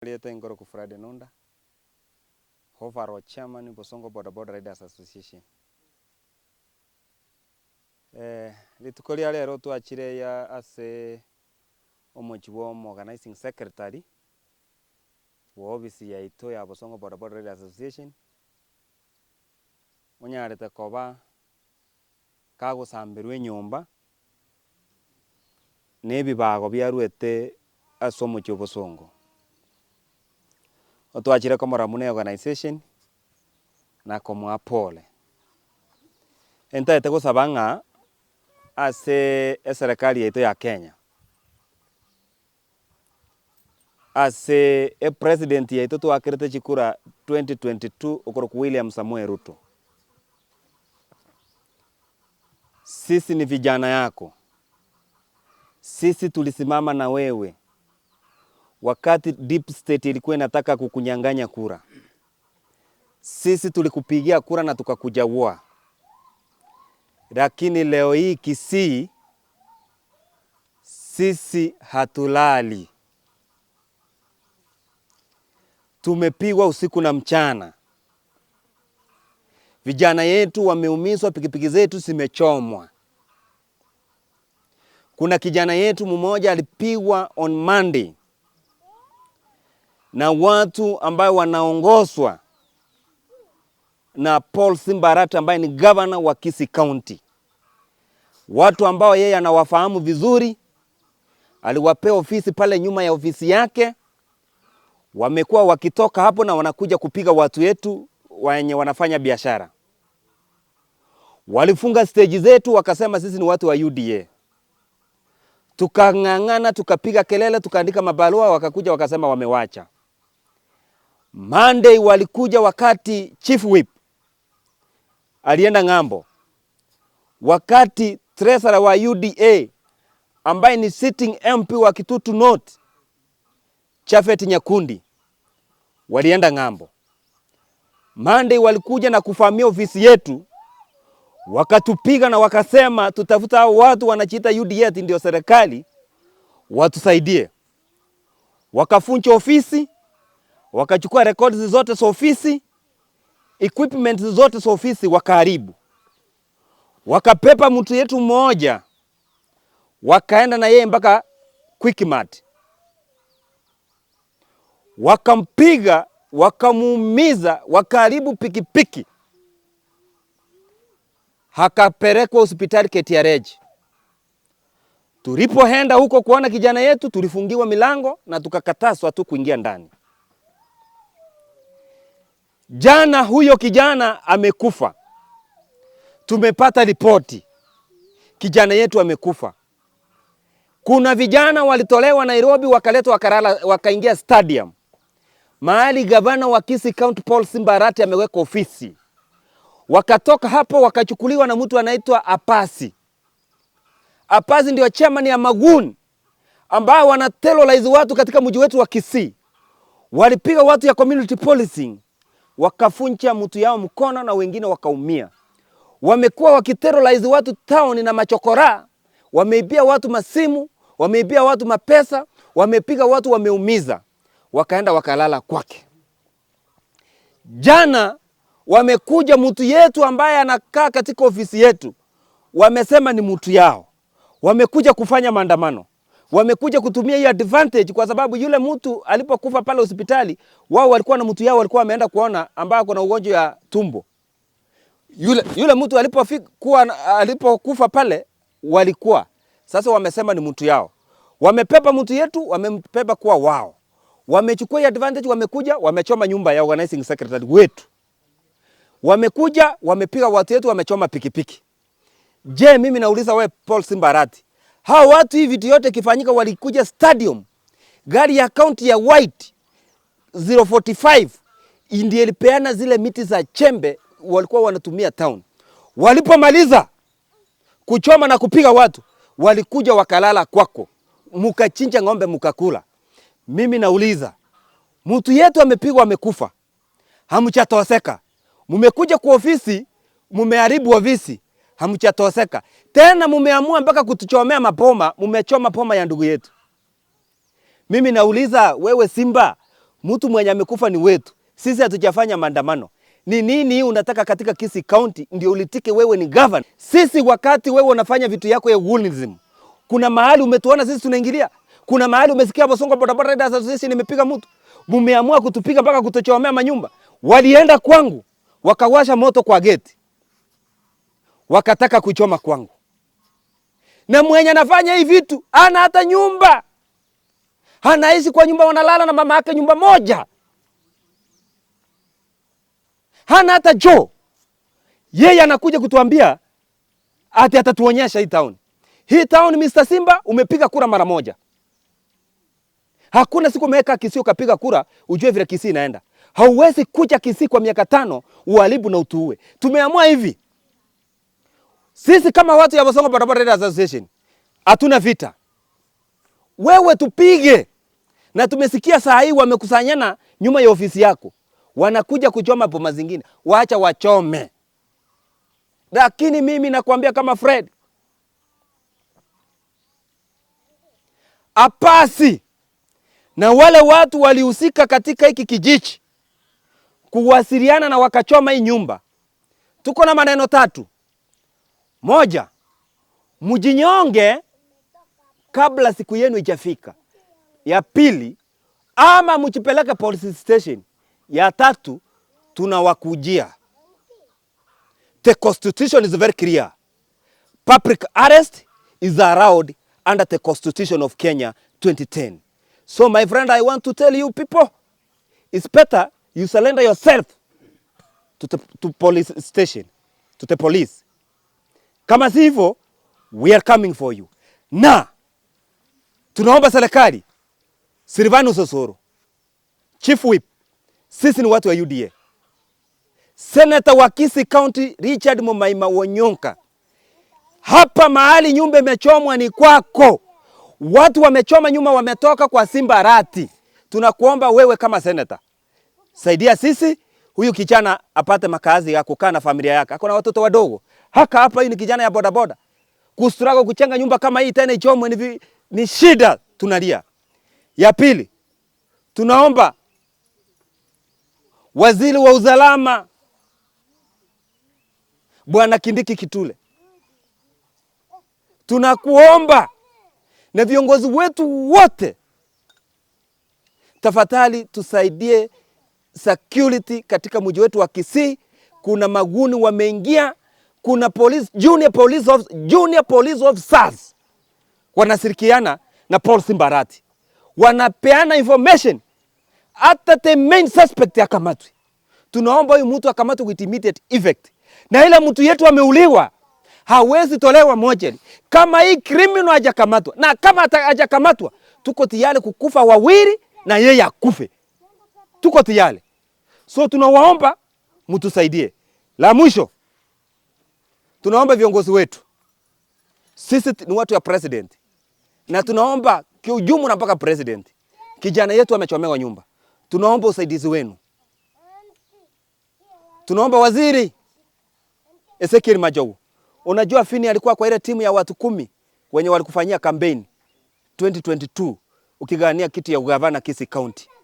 Aliyeta ingoro ku Friday Nunda, Hovaro Chairman Bosongo Bodaboda Riders Association. Litukoli lero twachire ya ase omochiwo organizing secretary wa office ya ito ya Bosongo Bodaboda Riders Association. Onyarete koba kagusambirwe nyomba nebibago byarwete ase omochiwo Bosongo. Otwachire komora mune organization na komwa pole. Entaete gusabanga ase serikali yetu ya Kenya. Ase president yetu twakirete chikura 2022 okoroku William Samoei Ruto. Sisi ni vijana yako. Sisi tulisimama na wewe wakati deep state ilikuwa inataka kukunyang'anya kura. Sisi tulikupigia kura na tukakuchagua. Lakini leo hii Kisii sisi hatulali. Tumepigwa usiku na mchana. Vijana yetu wameumizwa, pikipiki zetu zimechomwa. Kuna kijana yetu mmoja alipigwa on Monday na watu ambao wanaongozwa na Paul Simbarati ambaye ni governor wa Kisii County. Watu ambao yeye anawafahamu vizuri, aliwapea ofisi pale nyuma ya ofisi yake. Wamekuwa wakitoka hapo na wanakuja kupiga watu wetu wenye wanafanya biashara. Walifunga stage zetu wakasema sisi ni watu wa UDA. Tukang'ang'ana, tukapiga kelele, tukaandika mabarua, wakakuja wakasema wamewacha. Monday walikuja wakati Chief Whip alienda ng'ambo. Wakati treasurer wa UDA ambaye ni sitting MP wa Kitutu North Chafet Nyakundi walienda ng'ambo. Monday walikuja na kufamia ofisi yetu, wakatupiga na wakasema tutafuta hao watu wanachiita UDA ndio serikali watusaidie. Wakafunja ofisi, wakachukua records zote za ofisi, equipment zote za ofisi wakaharibu. Wakapepa mtu yetu mmoja, wakaenda na yeye mpaka Quickmart. Wakampiga, wakamuumiza, wakaharibu pikipiki. Hakapelekwa hospitali KTRH. Tulipoenda huko kuona kijana yetu, tulifungiwa milango na tukakatazwa tu kuingia ndani. Jana huyo kijana amekufa. Tumepata ripoti. Kijana yetu amekufa. Kuna vijana walitolewa Nairobi wakaletwa wakaingia stadium. Mahali gavana wa Kisii County Paul Simbarati ameweka ofisi. Wakatoka hapo wakachukuliwa na mtu anaitwa Apasi. Apasi ndio chairman ya magoon ambao wanaterrorize watu katika mji wetu wa Kisii. Walipiga watu ya community policing, wakafunja mtu yao mkono na wengine wakaumia. Wamekuwa wakiterrorize watu town na machokora, wameibia watu masimu, wameibia watu mapesa, wamepiga watu wameumiza. Wakaenda wakalala kwake. Jana wamekuja mtu yetu ambaye anakaa katika ofisi yetu. Wamesema ni mtu yao. Wamekuja kufanya maandamano. Wamekuja kutumia hiyo advantage kwa sababu yule mtu alipokufa pale hospitali, wao walikuwa na mtu yao walikuwa wameenda kuona ambaye kuna ugonjwa ya tumbo. Yule mtu alipokufa pale walikuwa. Sasa wamesema ni mtu yao. Wamepepa mtu yetu, wamepepa kuwa wao. Wamechukua advantage, wamekuja, wamechoma nyumba ya organizing secretary wetu. Wamekuja, wamepiga watu wetu, wamechoma pikipiki. Je, mimi nauliza wewe Paul Simbarati, hao watu hivi vitu yote kifanyika walikuja stadium. Gari ya county ya White 045 ndiye ilipeana zile miti za chembe walikuwa wanatumia town. Walipomaliza kuchoma na kupiga watu, walikuja wakalala kwako. Mukachinja ng'ombe mukakula. Mimi nauliza, mtu yetu amepigwa amekufa. Hamchatoseka. Mumekuja kwa ofisi, mumeharibu ofisi. Hamchatoseka. Tena mumeamua mpaka kutuchomea mapoma, mumechoma poma ya ndugu yetu. Mimi nauliza wewe Simba, Mtu mwenye amekufa ni wetu. Sisi hatujafanya maandamano. Ni nini unataka katika Kisii County ndio ulitike wewe ni governor? Sisi wakati wewe unafanya vitu yako ya goonism, kuna mahali umetuona sisi tunaingilia? Kuna mahali umesikia Bosongo Bodaboda Riders Association imepiga mtu? Mumeamua kutupiga mpaka kutochomea manyumba. Walienda kwangu, wakawasha moto kwa geti. Wakataka kuchoma kwangu. Na mwenye anafanya hivi vitu, hana hata nyumba. Anaishi kwa nyumba, wanalala na mama yake nyumba moja. Hana hata choo. Yeye anakuja kutuambia ati atatuonyesha hii town. Hii town Mr. Simba umepiga kura mara moja. Hakuna siku umeweka Kisii ukapiga kura ujue vile Kisii inaenda. Hauwezi kuja Kisii kwa miaka 5 uharibu na utuue. Tumeamua hivi. Sisi kama watu ya Bosongo Bodaboda Riders Association hatuna vita. Wewe tupige. Na tumesikia saa hii wamekusanyana nyuma ya ofisi yako. Wanakuja kuchoma boma zingine. Waacha wachome. Lakini mimi nakwambia kama Fred, apasi na wale watu walihusika katika hiki kijiji kuwasiliana na wakachoma hii nyumba. Tuko na maneno 3. Moja, mjinyonge kabla siku yenu ijafika. Ya pili, ama mchipeleke police station. Ya 3, tunawakujia. The constitution is very clear. Public arrest is allowed under the Constitution of Kenya 2010. So my friend, I want to tell you people, it's better you surrender yourself to police station, to the police. Kama si hivyo, we are coming for you. Na tunaomba serikali, Silvanus Osoro, Chief Whip, sisi ni watu wa UDA. Senator wa Kisii County Richard Mumaima Wonyonka, hapa mahali nyumba imechomwa ni kwako. Watu wamechoma nyumba, wametoka kwa Simba Rati. Tunakuomba wewe kama senator, saidia sisi huyu kijana apate makazi ya kukaa na familia yake. Hakuna watoto wadogo. Hapa hii ni kijana ya bodaboda. Kustruggle kuchenga nyumba kama hii tena ichomwe ni shida, tunalia. Ya pili, tunaomba waziri wa usalama Bwana Kindiki Kitule, tunakuomba na viongozi wetu wote, tafadhali tusaidie security katika mji wetu wa Kisii. Kuna maguni wameingia, kuna junior police officers wanashirikiana na Paul Simbarati, wanapeana information hata the main suspect akamatwe. Tunaomba huyu mtu akamatwe with immediate effect. Na ile mtu yetu ameuliwa, hawezi tolewa moja kama hii criminal hajakamatwa. Na kama hajakamatwa, tuko tayari kukufa wawili na yeye akufe. Tuko tayari. So tunawaomba mtusaidie. La mwisho, tunaomba viongozi wetu, sisi ni watu ya president, na tunaomba kiujumla mpaka president, kijana yetu amechomewa nyumba. Tunaomba usaidizi wenu. Tunaomba waziri Ezekiel Majogu. Unajua Fini alikuwa kwa ile timu ya watu 10 wenye walikufanyia campaign 2022 ukigania kiti ya ugavana Kisii County.